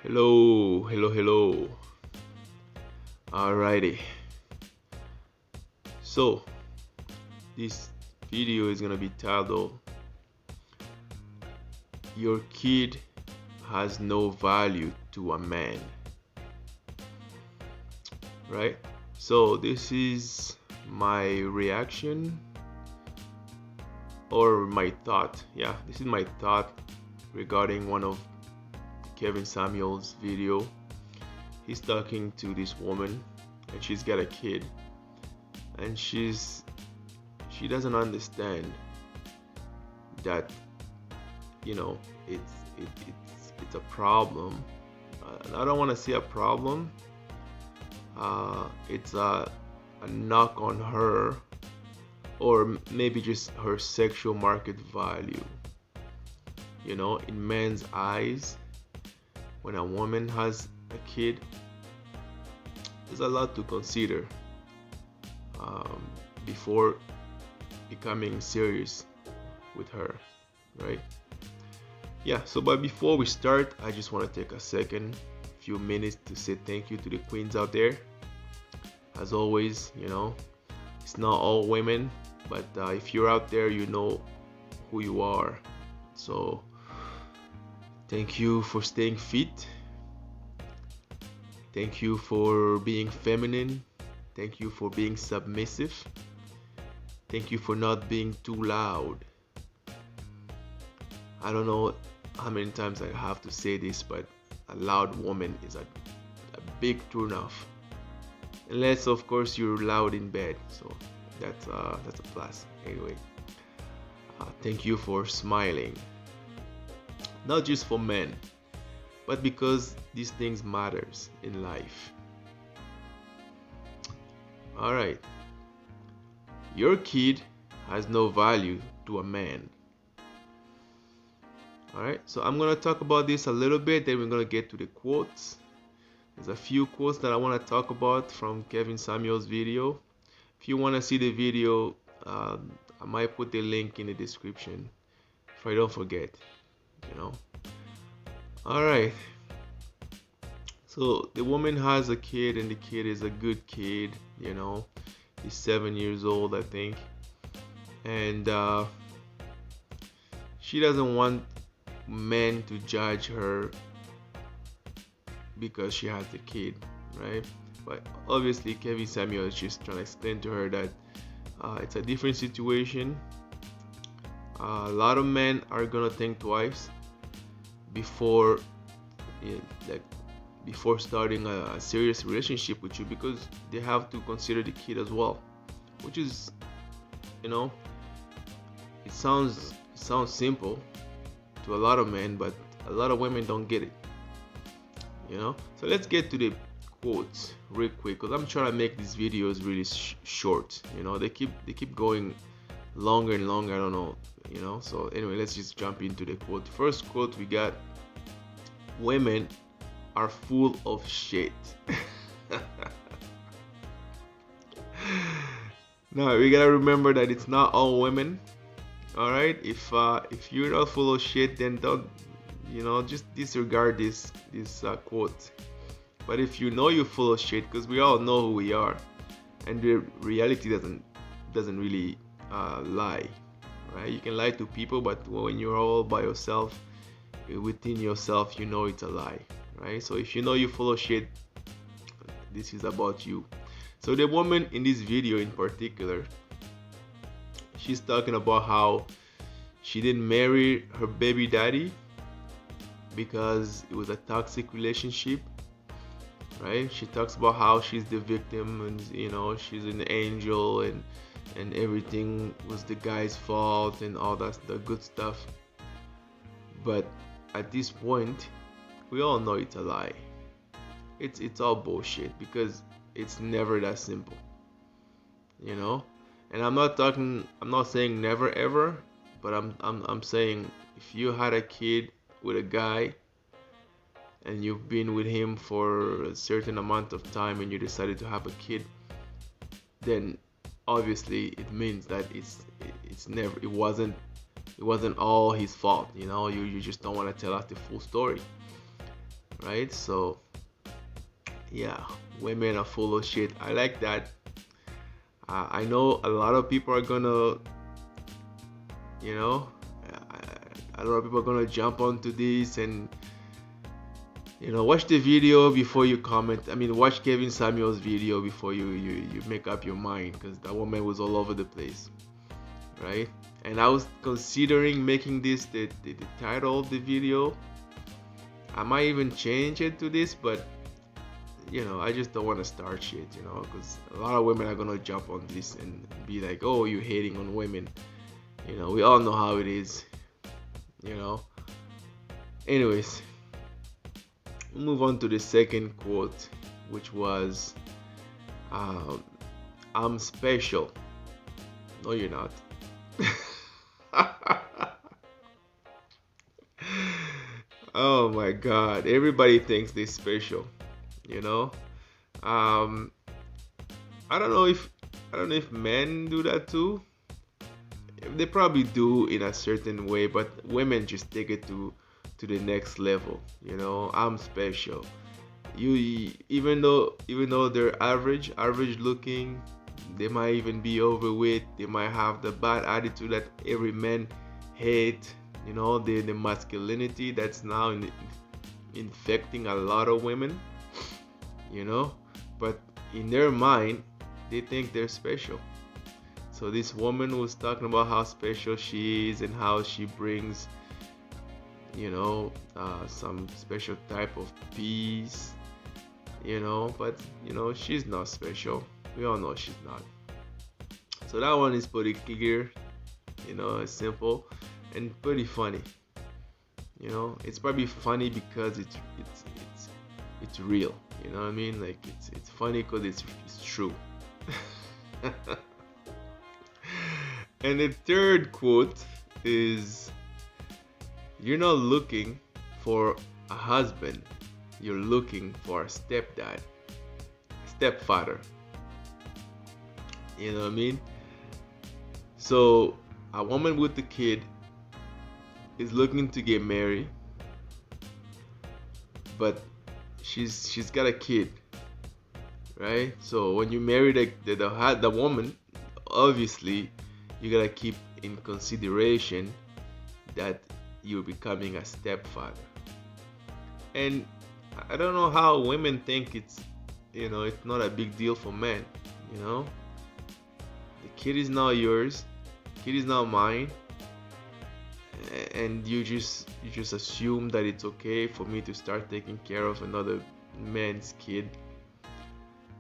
Hello, hello, hello. Alrighty. So, this video is gonna be titled Your Kid Has No Value to a Man. Right? So, this is my reaction or my thought. Yeah, this is my thought regarding one of Kevin Samuel's video. He's talking to this woman and she's got a kid and she doesn't understand that it's a problem. I don't want to say a problem. It's a knock on her, or maybe just her sexual market value. In men's eyes, when a woman has a kid, there's a lot to consider before becoming serious with her, right? Yeah, so but before we start, I just want to take a few minutes to say thank you to the queens out there. As always, it's not all women, but if you're out there, you know who you are. So thank you for staying fit. Thank you for being feminine. Thank you for being submissive. Thank you for not being too loud. I don't know how many times I have to say this, but a loud woman is a big turn off. Unless, of course, you're loud in bed. So that's a plus. Anyway, thank you for smiling. Not just for men, but because these things matters in life. All right. Your kid has no value to a man. Alright, so I'm going to talk about this a little bit, then we're going to get to the quotes. There's a few quotes that I want to talk about from Kevin Samuel's video. If you want to see the video, I might put the link in the description if I don't forget, Alright, so the woman has a kid and the kid is a good kid, He's 7 years old, I think. And she doesn't want men to judge her because she has the kid, right? But obviously Kevin Samuel is just trying to explain to her that it's a different situation. A lot of men are gonna think twice before before starting a serious relationship with you, because they have to consider the kid as well, which is, it sounds simple to a lot of men, but a lot of women don't get it. So let's get to the quotes real quick, because I'm trying to make these videos really short. They keep going longer and longer. I don't know. So anyway, let's just jump into the quote. First quote we got: women are full of shit. Now we gotta remember that it's not all women. All right, if you're not full of shit, then don't, just disregard this quote. But if you know you're full of shit, because we all know who we are, and the reality doesn't really lie, right? You can lie to people, but when you're all by yourself, within yourself, it's a lie, right? So if you know you're full of shit, this is about you. So the woman in this video in particular, she's talking about how she didn't marry her baby daddy because it was a toxic relationship, right? She talks about how she's the victim and she's an angel and everything was the guy's fault and all that, the good stuff. But at this point, we all know it's a lie. It's all bullshit, because it's never that simple, And I'm not saying never ever, but I'm saying if you had a kid with a guy and you've been with him for a certain amount of time and you decided to have a kid, then obviously it means that it wasn't all his fault. You just don't want to tell us the full story. right? So yeah, women are full of shit. I like that. I know a lot of people are gonna, you know, a lot of people are gonna jump onto this and watch the video before you comment. I mean, watch Kevin Samuel's video before you make up your mind, because that woman was all over the place, right? And I was considering making this the title of the video. I might even change it to this, but I just don't want to start shit, because a lot of women are gonna jump on this and be like, "Oh, you're hating on women." We all know how it is, you know. Anyways, we'll move on to the second quote, which was, "I'm special." No, you're not. Oh my God! Everybody thinks they're special, you know. Um, I don't know if men do that too. They probably do in a certain way, but women just take it to the next level. I'm special. You even though they're average looking, they might even be overweight. They might have the bad attitude that every man hate. The masculinity that's now infecting a lot of women. You know, but in their mind, they think they're special. So this woman was talking about how special she is and how she brings, some special type of peace, but she's not special. We all know she's not. So that one is pretty clear, it's simple and pretty funny. It's probably funny because it's real. You know what I mean? Like it's funny because it's true. And the third quote is, "You're not looking for a husband, you're looking for a stepdad, stepfather." You know what I mean? So a woman with a kid is looking to get married, but she's got a kid, right? So when you marry the woman, obviously you gotta keep in consideration that you're becoming a stepfather. And I don't know how women think it's not a big deal for men. The kid is not yours, the kid is not mine, and you just assume that it's okay for me to start taking care of another man's kid,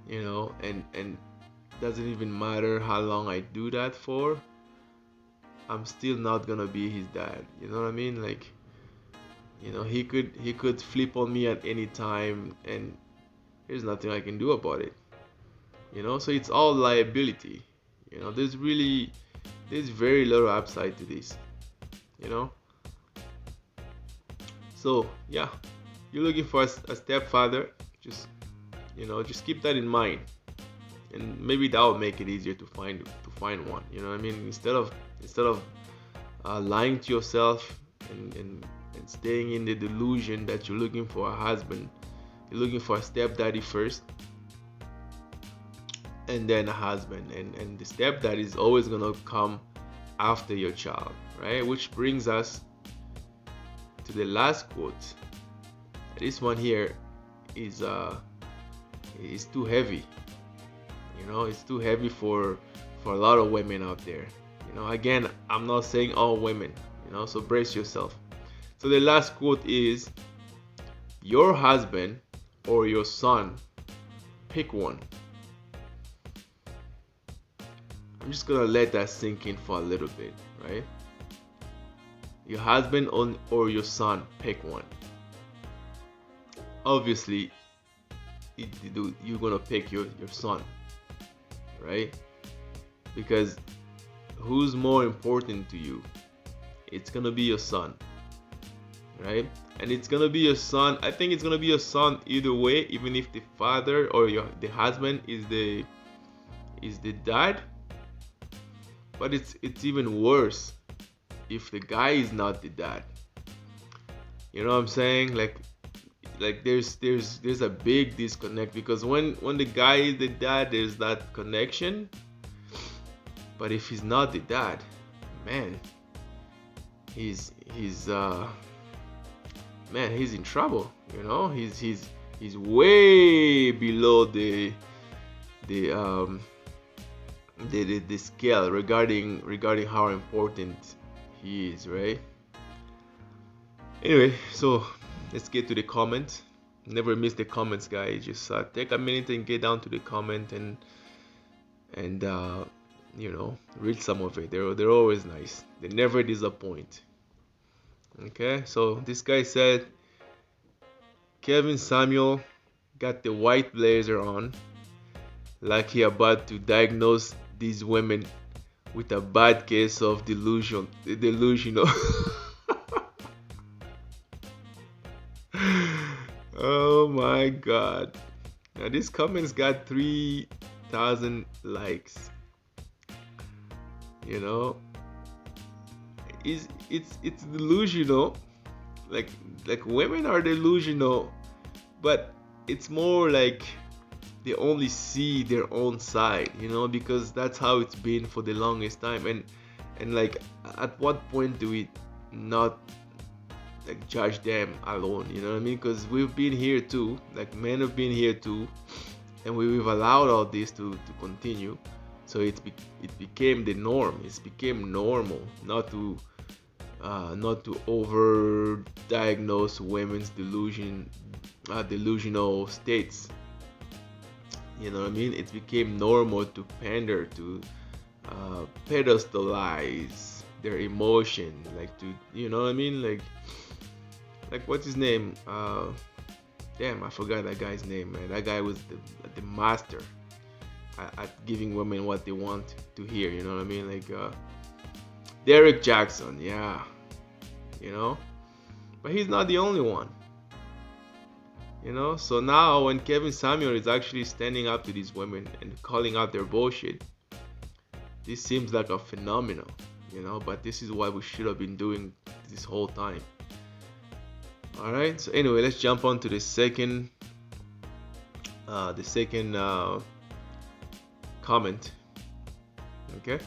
and doesn't even matter how long I do that for, I'm still not gonna be his dad. You know what I mean? Like, he could flip on me at any time, and there's nothing I can do about it. So it's all liability. There's very little upside to this. you know so yeah, you're looking for a stepfather. Just keep that in mind, and maybe that will make it easier to find one. You know what I mean? Instead of lying to yourself and staying in the delusion that you're looking for a husband, you're looking for a stepdaddy first, and then a husband, and the stepdad is always gonna come after your child, right? Which brings us to the last quote. This one here is too heavy. It's too heavy for a lot of women out there. Again, I'm not saying all women, so brace yourself. So the last quote is, "Your husband or your son, pick one." I'm just gonna let that sink in for a little bit, right? Your husband or your son, pick one. Obviously, you're gonna pick your son, right? Because who's more important to you? It's gonna be your son, right? And it's gonna be your son. I think it's gonna be your son either way, even if the father or the husband is the dad. But it's even worse if the guy is not the dad. You know what I'm saying? Like, like there's a big disconnect, because when the guy is the dad, there's that connection. But if he's not the dad, man, he's man, he's in trouble. You know, he's way below the the scale regarding how important he is, right? Anyway, so let's get to the comments. Never miss the comments, guys. Just take a minute and get down to the comment and you know, read some of it. They're always nice. They never disappoint. Okay, so this guy said Kevin Samuel got the white blazer on, like he about to diagnose these women with a bad case of delusional. Oh my god. Now this comment's got 3,000 likes. You know, it's delusional. Like women are delusional, but it's more like they only see their own side, you know, because that's how it's been for the longest time. And like, at what point do we not like judge them alone? You know what I mean? Because we've been here too, like men have been here too, and we've allowed all this to continue. So it became the norm. It became normal not to over-diagnose women's delusional states. You know what I mean? It became normal to pander, to pedestalize their emotion, like to, you know what I mean? Like what's his name? Damn, I forgot that guy's name, man. That guy was the master at giving women what they want to hear. You know what I mean? Like Derek Jackson, yeah. You know, but he's not the only one. You know, so now when Kevin Samuel is actually standing up to these women and calling out their bullshit, this seems like a phenomenon, you know, but this is what we should have been doing this whole time. All right, so anyway, let's jump on to the second comment. Okay,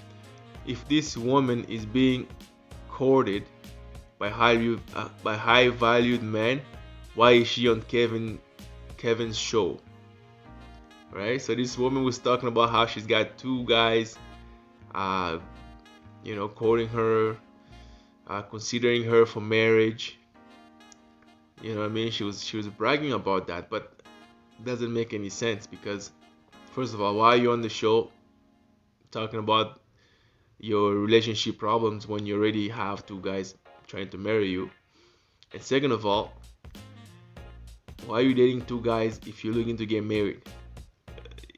if this woman is being courted by high valued men, why is she on Kevin's show? Right? So this woman was talking about how she's got two guys, you know, courting her, considering her for marriage. You know what I mean? She was bragging about that, but it doesn't make any sense, because first of all, why are you on the show talking about your relationship problems when you already have two guys trying to marry you? And second of all, why are you dating two guys if you're looking to get married?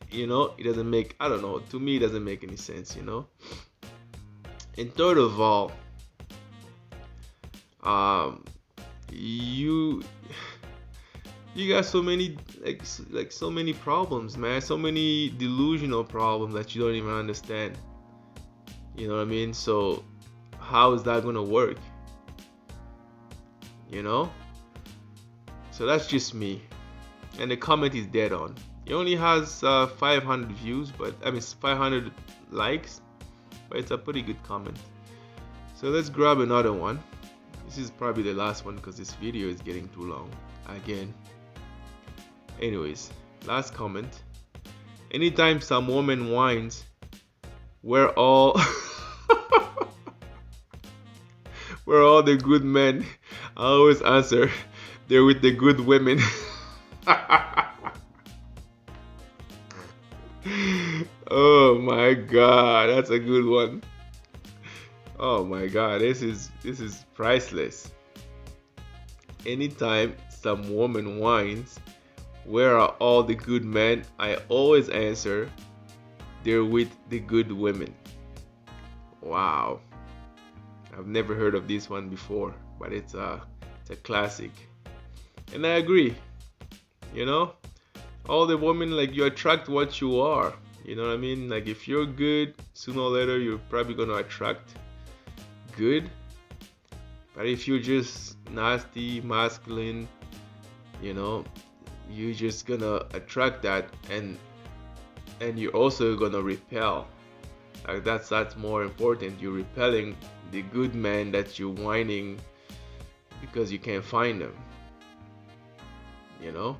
You know, it doesn't make, I don't know, to me it doesn't make any sense, you know. And third of all, you got so many like so many problems, man, so many delusional problems that you don't even understand. You know what I mean? So how is that gonna work? You know? So that's just me. And the comment is dead on. It only has 500 views, but I mean 500 likes, but it's a pretty good comment. So let's grab another one. This is probably the last one because this video is getting too long again. Anyways, last comment. Anytime some woman whines, we're all we're all the good men, I always answer, they're with the good women. Oh my god, that's a good one. Oh my god, this is priceless. Anytime some woman whines, where are all the good men? I always answer, they're with the good women. Wow. I've never heard of this one before, but it's a classic. And I agree. You know? All the women, like, you attract what you are. You know what I mean? Like, if you're good, sooner or later you're probably gonna attract good. But if you're just nasty, masculine, you know, you're just gonna attract that, and you're also gonna repel. Like that's more important. You're repelling the good man that you're whining because you can't find them, you know.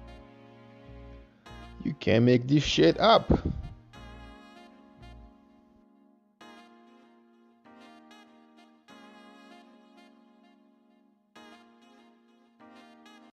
You can't make this shit up.